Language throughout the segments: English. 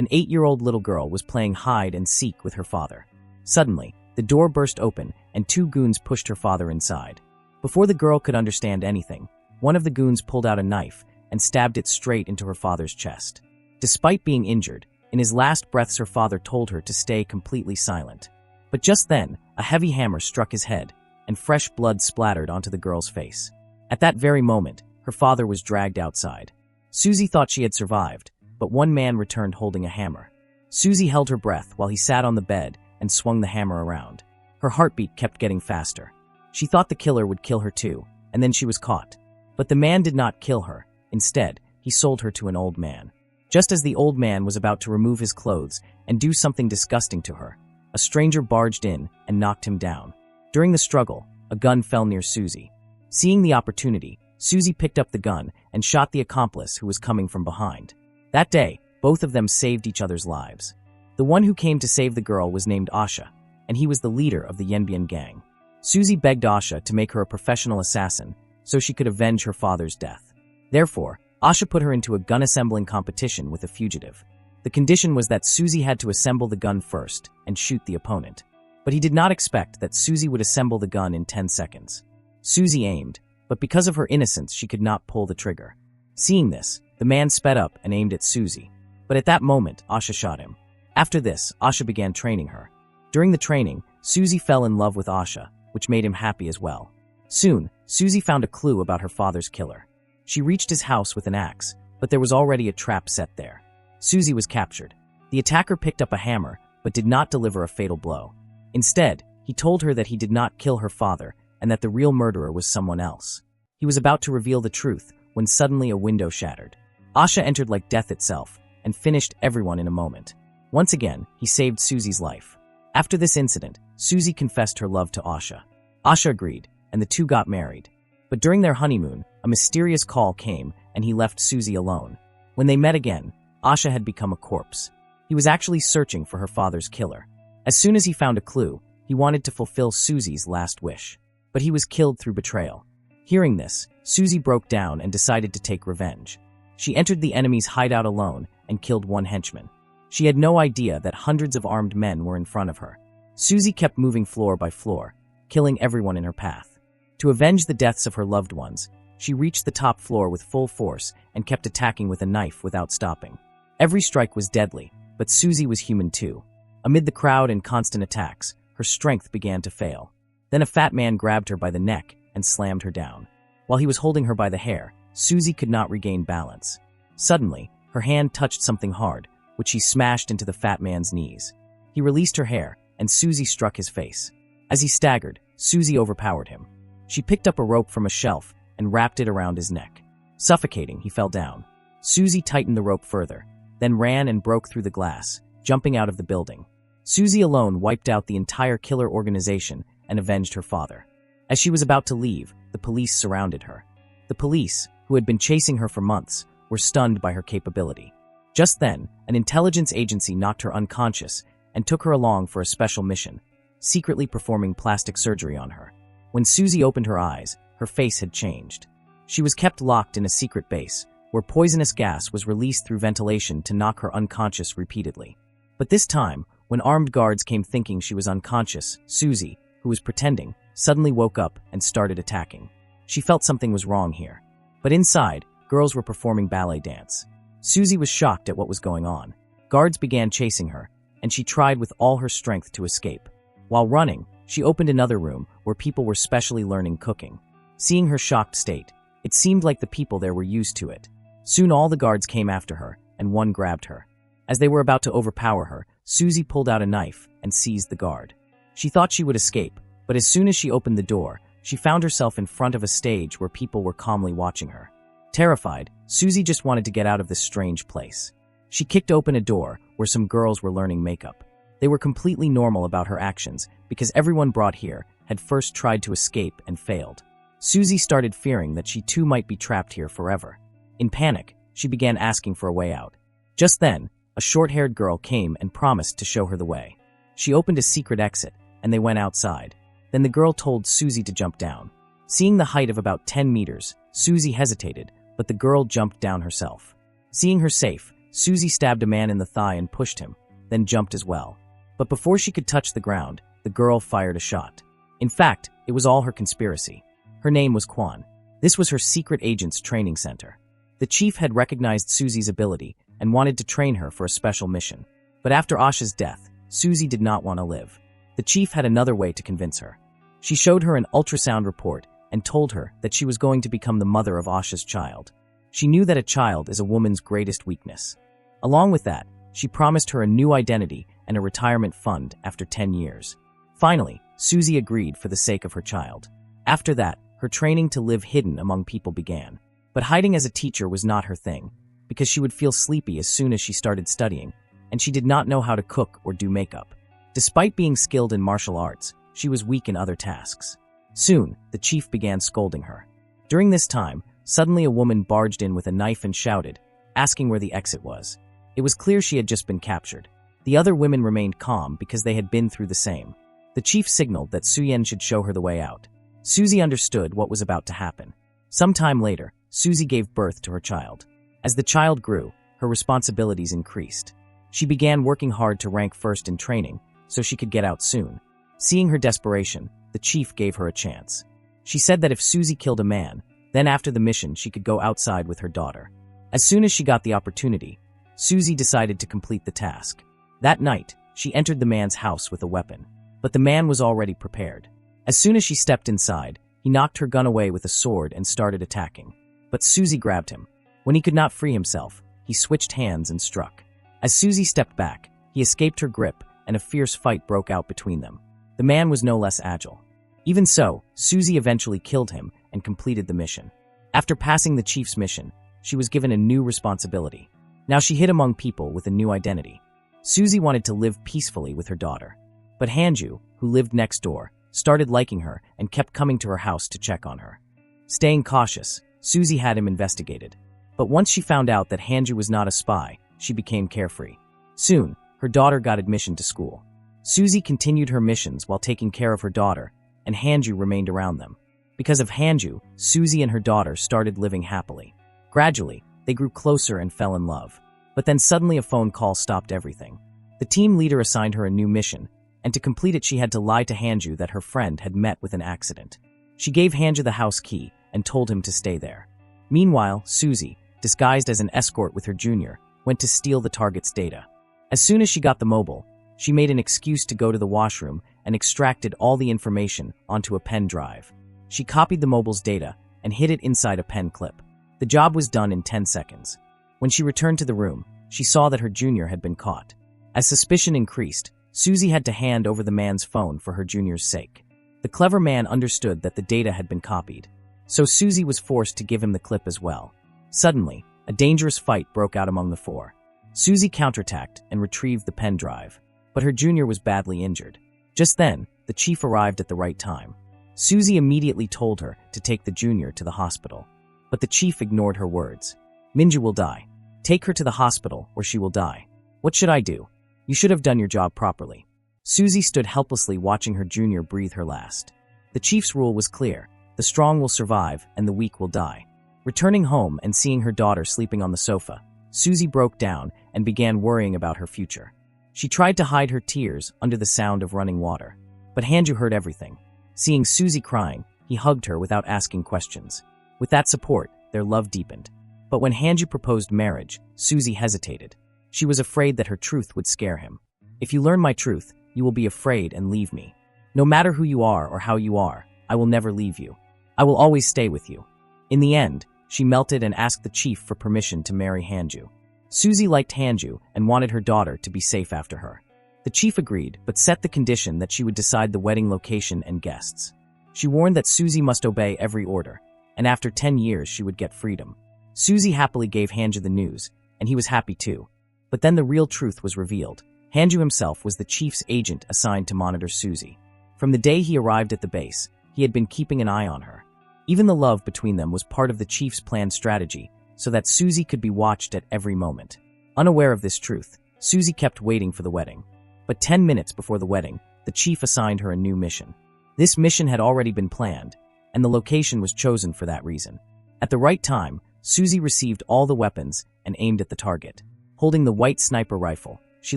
An 8-year-old little girl was playing hide and seek with her father. Suddenly, the door burst open and 2 goons pushed her father inside. Before the girl could understand anything, one of the goons pulled out a knife and stabbed it straight into her father's chest. Despite being injured, in his last breaths her father told her to stay completely silent. But just then, a heavy hammer struck his head, and fresh blood splattered onto the girl's face. At that very moment, her father was dragged outside. Susie thought she had survived, but one man returned holding a hammer. Susie held her breath while he sat on the bed and swung the hammer around. Her heartbeat kept getting faster. She thought the killer would kill her too, and then she was caught. But the man did not kill her. Instead, he sold her to an old man. Just as the old man was about to remove his clothes and do something disgusting to her, a stranger barged in and knocked him down. During the struggle, a gun fell near Susie. Seeing the opportunity, Susie picked up the gun and shot the accomplice who was coming from behind. That day, both of them saved each other's lives. The one who came to save the girl was named Asha, and he was the leader of the Yenbian gang. Susie begged Asha to make her a professional assassin so she could avenge her father's death. Therefore, Asha put her into a gun-assembling competition with a fugitive. The condition was that Susie had to assemble the gun first and shoot the opponent. But he did not expect that Susie would assemble the gun in 10 seconds. Susie aimed, but because of her innocence she could not pull the trigger. Seeing this, the man sped up and aimed at Susie. But at that moment, Asha shot him. After this, Asha began training her. During the training, Susie fell in love with Asha, which made him happy as well. Soon, Susie found a clue about her father's killer. She reached his house with an axe, but there was already a trap set there. Susie was captured. The attacker picked up a hammer, but did not deliver a fatal blow. Instead, he told her that he did not kill her father and that the real murderer was someone else. He was about to reveal the truth when suddenly a window shattered. Asha entered like death itself and finished everyone in a moment. Once again, he saved Susie's life. After this incident, Susie confessed her love to Asha. Asha agreed, and the two got married. But during their honeymoon, a mysterious call came and he left Susie alone. When they met again, Asha had become a corpse. He was actually searching for her father's killer. As soon as he found a clue, he wanted to fulfill Susie's last wish. But he was killed through betrayal. Hearing this, Susie broke down and decided to take revenge. She entered the enemy's hideout alone and killed one henchman. She had no idea that hundreds of armed men were in front of her. Susie kept moving floor by floor, killing everyone in her path. To avenge the deaths of her loved ones, she reached the top floor with full force and kept attacking with a knife without stopping. Every strike was deadly, but Susie was human too. Amid the crowd and constant attacks, her strength began to fail. Then a fat man grabbed her by the neck and slammed her down. While he was holding her by the hair, Susie could not regain balance. Suddenly, her hand touched something hard, which she smashed into the fat man's knees. He released her hair, and Susie struck his face. As he staggered, Susie overpowered him. She picked up a rope from a shelf and wrapped it around his neck. Suffocating, he fell down. Susie tightened the rope further, then ran and broke through the glass, jumping out of the building. Susie alone wiped out the entire killer organization and avenged her father. As she was about to leave, the police surrounded her. The police, who had been chasing her for months, were stunned by her capability. Just then, an intelligence agency knocked her unconscious and took her along for a special mission, secretly performing plastic surgery on her. When Susie opened her eyes, her face had changed. She was kept locked in a secret base, where poisonous gas was released through ventilation to knock her unconscious repeatedly. But this time, when armed guards came thinking she was unconscious, Susie, who was pretending, suddenly woke up and started attacking. She felt something was wrong here. But inside, girls were performing ballet dance. Susie was shocked at what was going on. Guards began chasing her, and she tried with all her strength to escape. While running, she opened another room where people were specially learning cooking. Seeing her shocked state, it seemed like the people there were used to it. Soon all the guards came after her, and one grabbed her. As they were about to overpower her, Susie pulled out a knife and seized the guard. She thought she would escape, but as soon as she opened the door, she found herself in front of a stage where people were calmly watching her. Terrified, Susie just wanted to get out of this strange place. She kicked open a door where some girls were learning makeup. They were completely normal about her actions because everyone brought here had first tried to escape and failed. Susie started fearing that she too might be trapped here forever. In panic, she began asking for a way out. Just then, a short-haired girl came and promised to show her the way. She opened a secret exit, and they went outside. Then the girl told Susie to jump down. Seeing the height of about 10 meters, Susie hesitated, but the girl jumped down herself. Seeing her safe, Susie stabbed a man in the thigh and pushed him, then jumped as well. But before she could touch the ground, the girl fired a shot. In fact, it was all her conspiracy. Her name was Kwan. This was her secret agent's training center. The chief had recognized Susie's ability and wanted to train her for a special mission. But after Asha's death, Susie did not want to live. The chief had another way to convince her. She showed her an ultrasound report and told her that she was going to become the mother of Asha's child. She knew that a child is a woman's greatest weakness. Along with that, she promised her a new identity and a retirement fund after 10 years. Finally, Susie agreed for the sake of her child. After that, her training to live hidden among people began. But hiding as a teacher was not her thing, because she would feel sleepy as soon as she started studying, and she did not know how to cook or do makeup. Despite being skilled in martial arts, she was weak in other tasks. Soon, the chief began scolding her. During this time, suddenly a woman barged in with a knife and shouted, asking where the exit was. It was clear she had just been captured. The other women remained calm because they had been through the same. The chief signaled that Suyen should show her the way out. Susie understood what was about to happen. Sometime later, Susie gave birth to her child. As the child grew, her responsibilities increased. She began working hard to rank first in training, so she could get out soon. Seeing her desperation, the chief gave her a chance. She said that if Susie killed a man, then after the mission she could go outside with her daughter. As soon as she got the opportunity, Susie decided to complete the task. That night, she entered the man's house with a weapon. But the man was already prepared. As soon as she stepped inside, he knocked her gun away with a sword and started attacking. But Susie grabbed him. When he could not free himself, he switched hands and struck. As Susie stepped back, he escaped her grip and a fierce fight broke out between them. The man was no less agile. Even so, Susie eventually killed him and completed the mission. After passing the chief's mission, she was given a new responsibility. Now she hid among people with a new identity. Susie wanted to live peacefully with her daughter. But Hanju, who lived next door, started liking her and kept coming to her house to check on her. Staying cautious, Susie had him investigated. But once she found out that Hanju was not a spy, she became carefree. Soon, her daughter got admission to school. Susie continued her missions while taking care of her daughter, and Hanju remained around them. Because of Hanju, Susie and her daughter started living happily. Gradually, they grew closer and fell in love. But then suddenly a phone call stopped everything. The team leader assigned her a new mission, and to complete it she had to lie to Hanju that her friend had met with an accident. She gave Hanju the house key and told him to stay there. Meanwhile, Susie, disguised as an escort with her junior, went to steal the target's data. As soon as she got the mobile, she made an excuse to go to the washroom and extracted all the information onto a pen drive. She copied the mobile's data and hid it inside a pen clip. The job was done in 10 seconds. When she returned to the room, she saw that her junior had been caught. As suspicion increased, Susie had to hand over the man's phone for her junior's sake. The clever man understood that the data had been copied, so Susie was forced to give him the clip as well. Suddenly, a dangerous fight broke out among the four. Susie counterattacked and retrieved the pen drive, but her junior was badly injured. Just then, the chief arrived at the right time. Susie immediately told her to take the junior to the hospital, but the chief ignored her words. "Minju will die. Take her to the hospital or she will die. What should I do? You should have done your job properly." Susie stood helplessly watching her junior breathe her last. The chief's rule was clear: the strong will survive and the weak will die. Returning home and seeing her daughter sleeping on the sofa, Susie broke down and began worrying about her future. She tried to hide her tears under the sound of running water, but Hanju heard everything. Seeing Susie crying, he hugged her without asking questions. With that support, their love deepened. But when Hanju proposed marriage, Susie hesitated. She was afraid that her truth would scare him. "If you learn my truth, you will be afraid and leave me. No matter who you are or how you are, I will never leave you. I will always stay with you." In the end, she melted and asked the chief for permission to marry Hanju. Susie liked Hanju and wanted her daughter to be safe after her. The chief agreed, but set the condition that she would decide the wedding location and guests. She warned that Susie must obey every order, and after 10 years she would get freedom. Susie happily gave Hanju the news, and he was happy too. But then the real truth was revealed. Hanju himself was the chief's agent assigned to monitor Susie. From the day he arrived at the base, he had been keeping an eye on her. Even the love between them was part of the chief's planned strategy, so that Susie could be watched at every moment. Unaware of this truth, Susie kept waiting for the wedding. But 10 minutes before the wedding, the chief assigned her a new mission. This mission had already been planned, and the location was chosen for that reason. At the right time, Susie received all the weapons and aimed at the target. Holding the white sniper rifle, she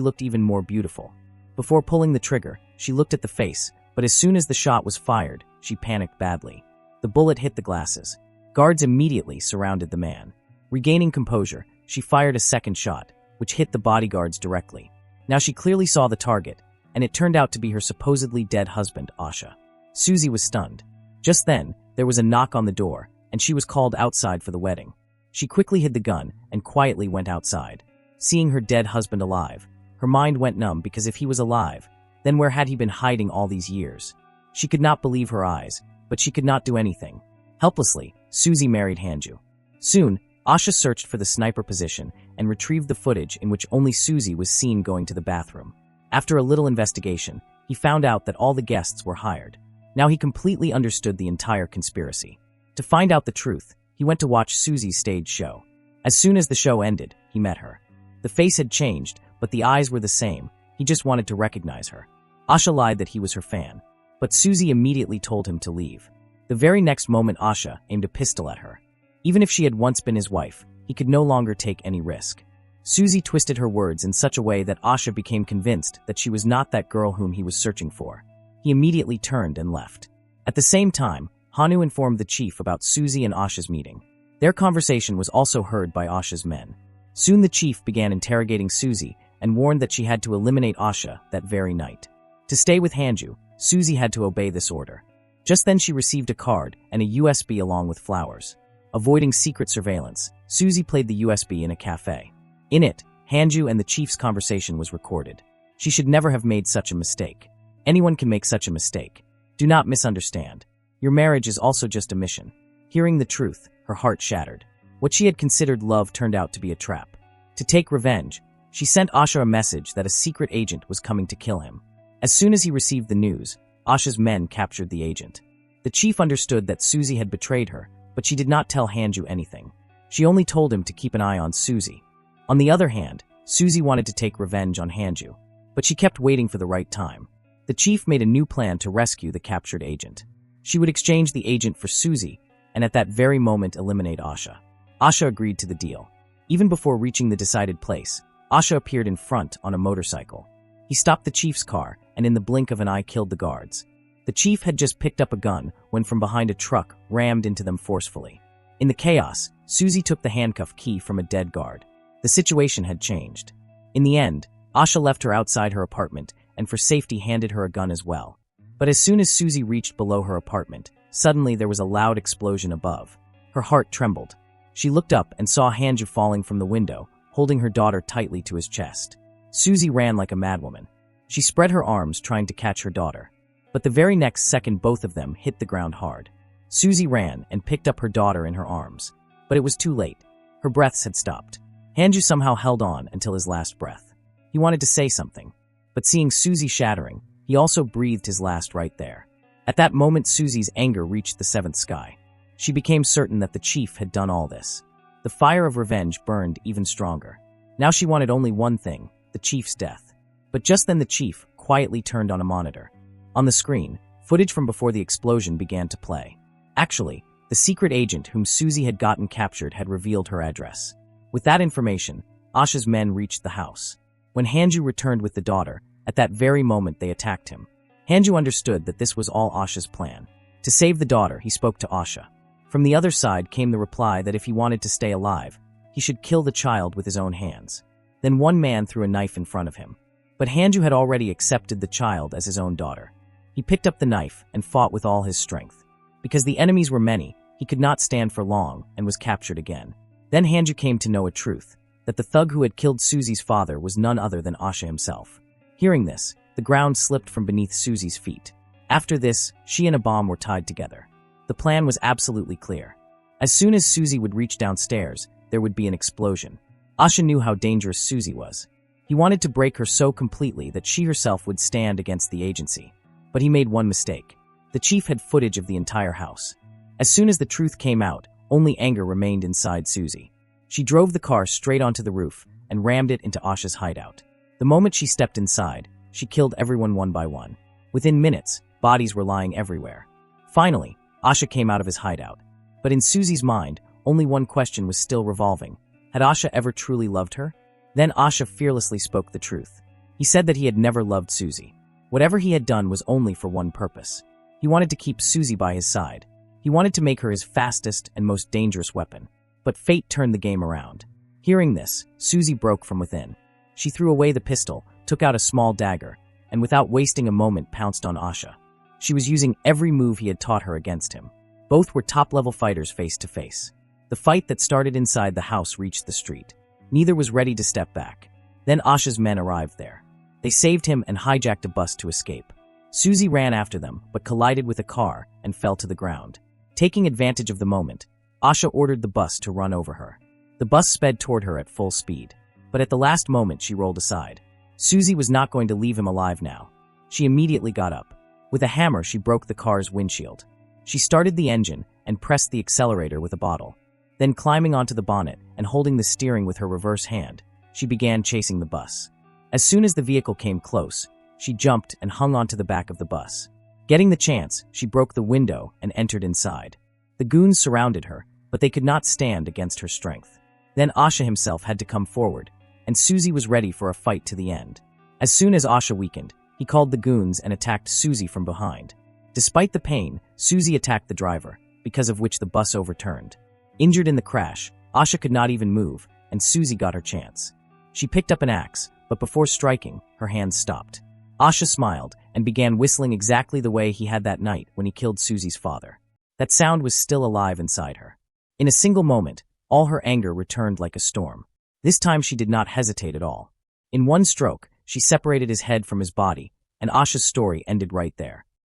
looked even more beautiful. Before pulling the trigger, she looked at the face, but as soon as the shot was fired, she panicked badly. The bullet hit the glasses. Guards immediately surrounded the man. Regaining composure, she fired a second shot, which hit the bodyguards directly. Now she clearly saw the target, and it turned out to be her supposedly dead husband, Asha. Susie was stunned. Just then, there was a knock on the door, and she was called outside for the wedding. She quickly hid the gun and quietly went outside. Seeing her dead husband alive, her mind went numb because if he was alive, then where had he been hiding all these years? She could not believe her eyes, but she could not do anything. Helplessly, Susie married Hanju. Soon, Asha searched for the sniper position and retrieved the footage in which only Susie was seen going to the bathroom. After a little investigation, he found out that all the guests were hired. Now he completely understood the entire conspiracy. To find out the truth, he went to watch Susie's stage show. As soon as the show ended, he met her. The face had changed, but the eyes were the same. He just wanted to recognize her. Asha lied that he was her fan, but Susie immediately told him to leave. The very next moment, Asha aimed a pistol at her. Even if she had once been his wife, he could no longer take any risk. Susie twisted her words in such a way that Asha became convinced that she was not that girl whom he was searching for. He immediately turned and left. At the same time, Hanu informed the chief about Susie and Asha's meeting. Their conversation was also heard by Asha's men. Soon the chief began interrogating Susie and warned that she had to eliminate Asha that very night. To stay with Hanju, Susie had to obey this order. Just then she received a card and a USB along with flowers. Avoiding secret surveillance, Susie played the USB in a cafe. In it, Hanju and the chief's conversation was recorded. She should never have made such a mistake. Anyone can make such a mistake. Do not misunderstand. Your marriage is also just a mission. Hearing the truth, her heart shattered. What she had considered love turned out to be a trap. To take revenge, she sent Asha a message that a secret agent was coming to kill him. As soon as he received the news, Asha's men captured the agent. The chief understood that Susie had betrayed her, but she did not tell Hanju anything. She only told him to keep an eye on Susie. On the other hand, Susie wanted to take revenge on Hanju, but she kept waiting for the right time. The chief made a new plan to rescue the captured agent. She would exchange the agent for Susie, and at that very moment eliminate Asha. Asha agreed to the deal. Even before reaching the decided place, Asha appeared in front on a motorcycle. He stopped the chief's car, and in the blink of an eye killed the guards. The chief had just picked up a gun when from behind a truck rammed into them forcefully. In the chaos, Susie took the handcuff key from a dead guard. The situation had changed. In the end, Asha left her outside her apartment and for safety handed her a gun as well. But as soon as Susie reached below her apartment, suddenly there was a loud explosion above. Her heart trembled. She looked up and saw Hanju falling from the window, holding her daughter tightly to his chest. Susie ran like a madwoman. She spread her arms trying to catch her daughter. But the very next second both of them hit the ground hard. Susie ran and picked up her daughter in her arms. But it was too late. Her breaths had stopped. Hanju somehow held on until his last breath. He wanted to say something, but seeing Susie shattering, he also breathed his last right there. At that moment, Susie's anger reached the seventh sky. She became certain that the chief had done all this. The fire of revenge burned even stronger. Now she wanted only one thing, the chief's death. But just then the chief quietly turned on a monitor. On the screen, footage from before the explosion began to play. Actually, the secret agent whom Susie had gotten captured had revealed her address. With that information, Asha's men reached the house. When Hanju returned with the daughter, at that very moment they attacked him. Hanju understood that this was all Asha's plan. To save the daughter, he spoke to Asha. From the other side came the reply that if he wanted to stay alive, he should kill the child with his own hands. Then one man threw a knife in front of him. But Hanju had already accepted the child as his own daughter. He picked up the knife and fought with all his strength. Because the enemies were many, he could not stand for long and was captured again. Then Hanju came to know a truth, that the thug who had killed Susie's father was none other than Asha himself. Hearing this, the ground slipped from beneath Susie's feet. After this, she and a bomb were tied together. The plan was absolutely clear. As soon as Susie would reach downstairs, there would be an explosion. Asha knew how dangerous Susie was. He wanted to break her so completely that she herself would stand against the agency. But he made one mistake. The chief had footage of the entire house. As soon as the truth came out, only anger remained inside Susie. She drove the car straight onto the roof and rammed it into Asha's hideout. The moment she stepped inside, she killed everyone one by one. Within minutes, bodies were lying everywhere. Finally, Asha came out of his hideout. But in Susie's mind, only one question was still revolving. Had Asha ever truly loved her? Then Asha fearlessly spoke the truth. He said that he had never loved Susie. Whatever he had done was only for one purpose. He wanted to keep Susie by his side. He wanted to make her his fastest and most dangerous weapon. But fate turned the game around. Hearing this, Susie broke from within. She threw away the pistol, took out a small dagger, and without wasting a moment pounced on Asha. She was using every move he had taught her against him. Both were top-level fighters face to face. The fight that started inside the house reached the street. Neither was ready to step back. Then Asha's men arrived there. They saved him and hijacked a bus to escape. Susie ran after them, but collided with a car and fell to the ground. Taking advantage of the moment, Asha ordered the bus to run over her. The bus sped toward her at full speed, but at the last moment she rolled aside. Susie was not going to leave him alive now. She immediately got up. With a hammer, she broke the car's windshield. She started the engine and pressed the accelerator with a bottle. Then climbing onto the bonnet and holding the steering with her reverse hand, she began chasing the bus. As soon as the vehicle came close, she jumped and hung onto the back of the bus. Getting the chance, she broke the window and entered inside. The goons surrounded her, but they could not stand against her strength. Then Asha himself had to come forward, and Susie was ready for a fight to the end. As soon as Asha weakened, he called the goons and attacked Susie from behind. Despite the pain, Susie attacked the driver, because of which the bus overturned. Injured in the crash, Asha could not even move, and Susie got her chance. She picked up an axe, but before striking, her hands stopped. Asha smiled and began whistling exactly the way he had that night when he killed Susie's father. That sound was still alive inside her. In a single moment, all her anger returned like a storm. This time she did not hesitate at all. In one stroke, she separated his head from his body, and Asha's story ended right there.